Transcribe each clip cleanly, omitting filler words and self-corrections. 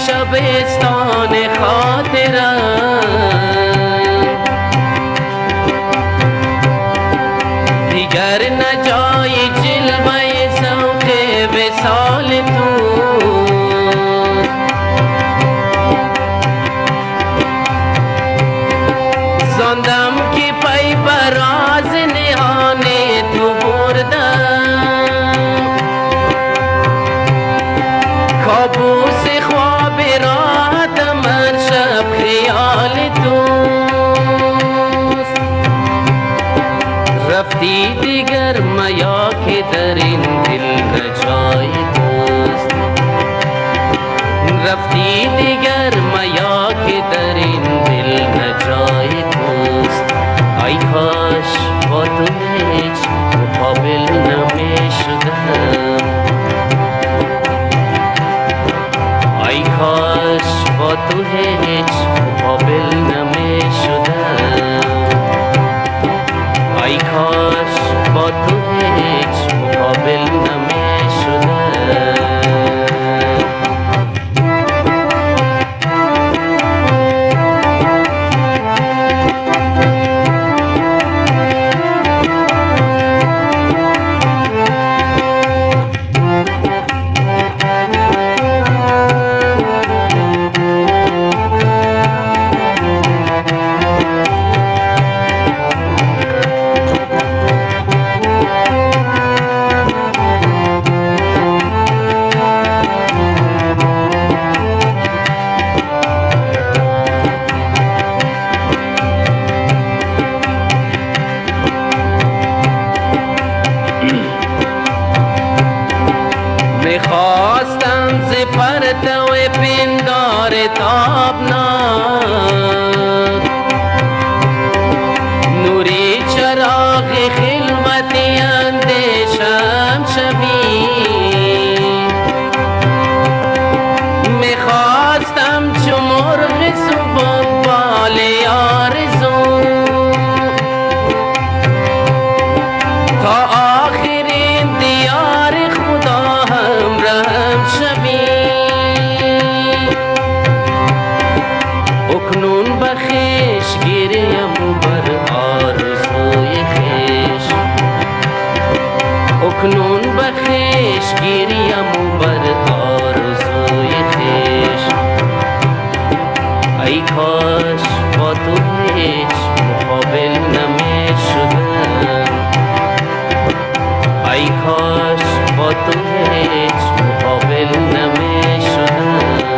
شبستان خاطرم دیگر نجای جلوه سوق وصال تو زاندم که پی براز نهان تو بردم کابوس خواب راحتم هر شب خیال توست رفتی دیگر میا که در این دل نجای توست رفتی دیگر میا که در این دل نجای توست ای کاش با تو هیچ مقابل نمی شدم ای کاش با تو هیچ مقابل نمی شدم ای کاش با تو هیچ مقابل نمی شدم میخواستم ز پرتو پندار تابناک نوری چراغ خلوتی اندیشم شوی میخواستم چو مرغ صبح بال آرزو تا آخرین دیار خدا همراهم شوی اکنون بخیش گیریم بر آرزوی خیش اکنون بخیش گیریم بر آرزوی خیش ای کاش با تو هیچ مقابل نمی شدم ای کاش با تو هیچ مقابل نمی شدم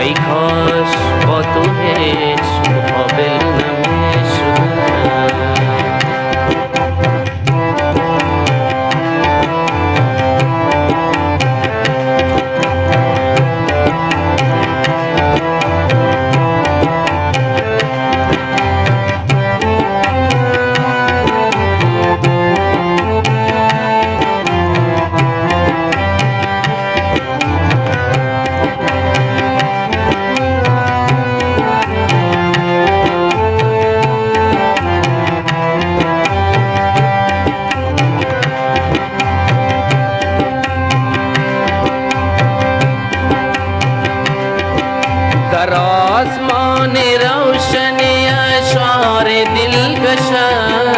ای کاش با تو هیچ مقابل نمی شدم در آسمان روشنی اشعار دلکشم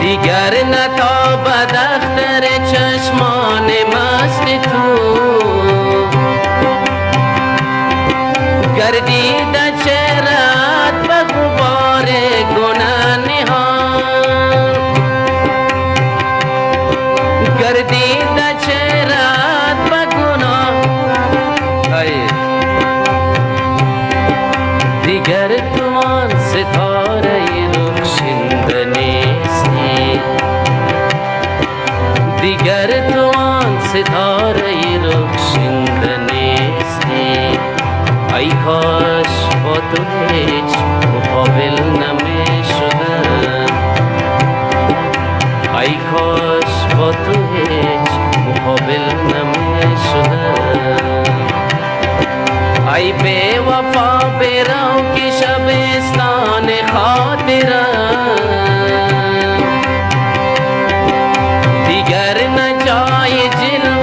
دیگر نتابد اختر چشمان مست تو گردیده چهره‌ات به غبار گناه نهان گردیده چهره‌ات به گناه دیگر تو آن ستاره رخشنده نیستی دیگر تو آن ستاره رخشنده نیستی ای کاش با تو هیچ مقابل نمی شدم ای کاش با تو هیچ مقابل نمی شدم ای بے وفا برو که شبستان خاطرم دیگر نجای جلوه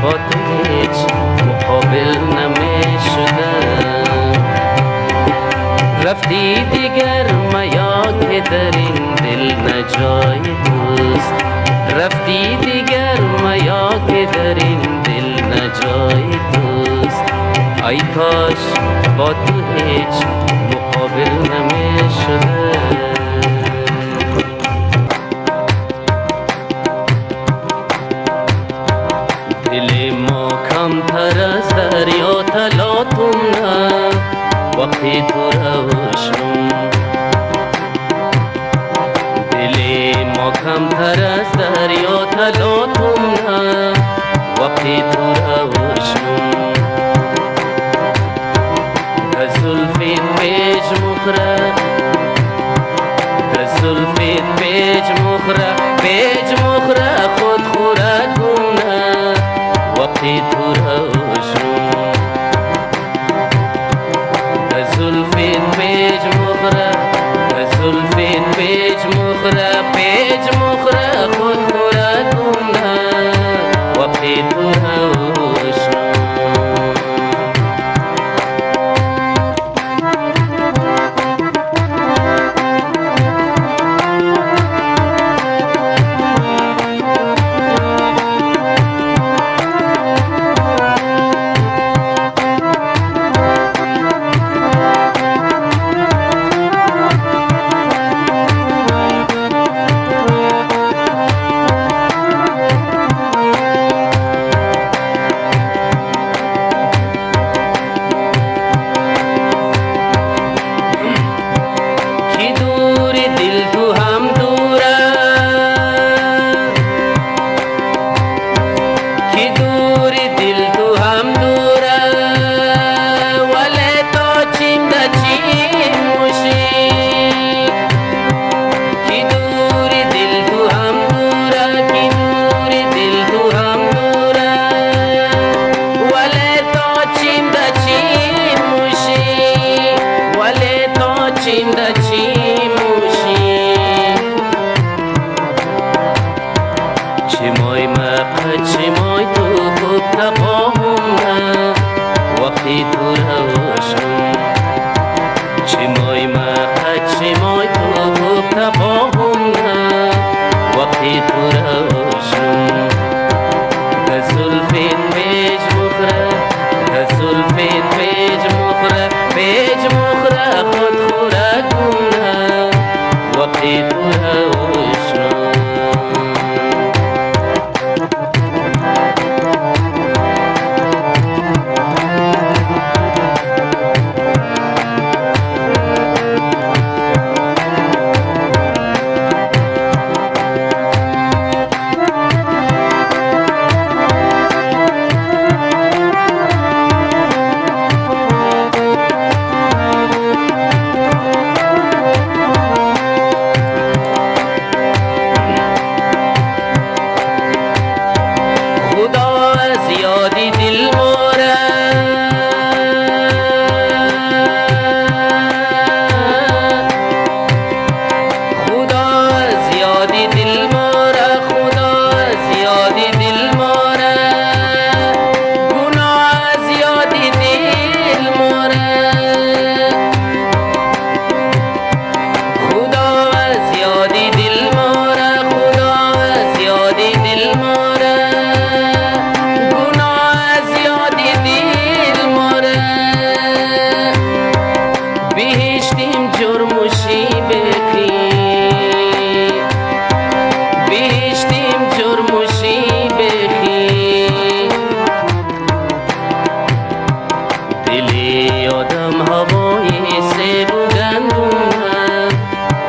با تو هیچ مقابل نمیشدم. رفتی دیگر میا که در این دل نجای توست. رفتی دیگر میا که در این دل نجای توست. ای کاش با تو هیچ مقابل نمیشدم. دل ما کمتر از دریا تلاطم نه وقتی تو روشم. دل ما کمتر از دریا تلاطم نه وقتی تو روشم. از زلفت پیج مخره از زلفت پیج مخره پیج مخره خود خورکم نه وقتی تو روشم. از زلفت پیج مخره از زلفت پیج مخره پیج مخره خود خورکم نه وقتی تو روشم. چمای مقد چمای تو خوب تفاهم نه وقتی تو روشم. چمای مقد چمای تو خوب تفاهم نه وقتی تو روشم. از زلفت پیج مخره از زلفت پیج مخره پیج مخره خود خورکم نه وقتی تو روشم.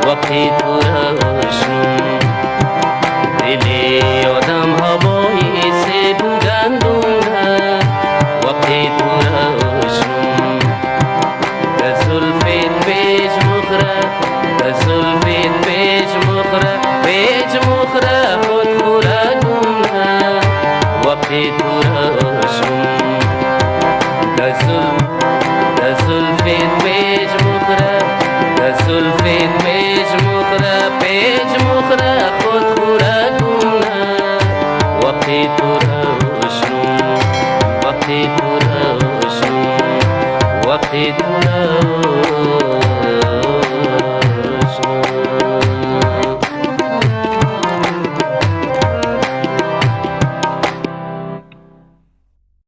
وقتی تو روشم. دل آدم هوای سیب و گندم نه وقتی تو روشم. از زلفت پیج مخره از زلفت پیج مخره پیج مخره خود خورکم نه وقتی تو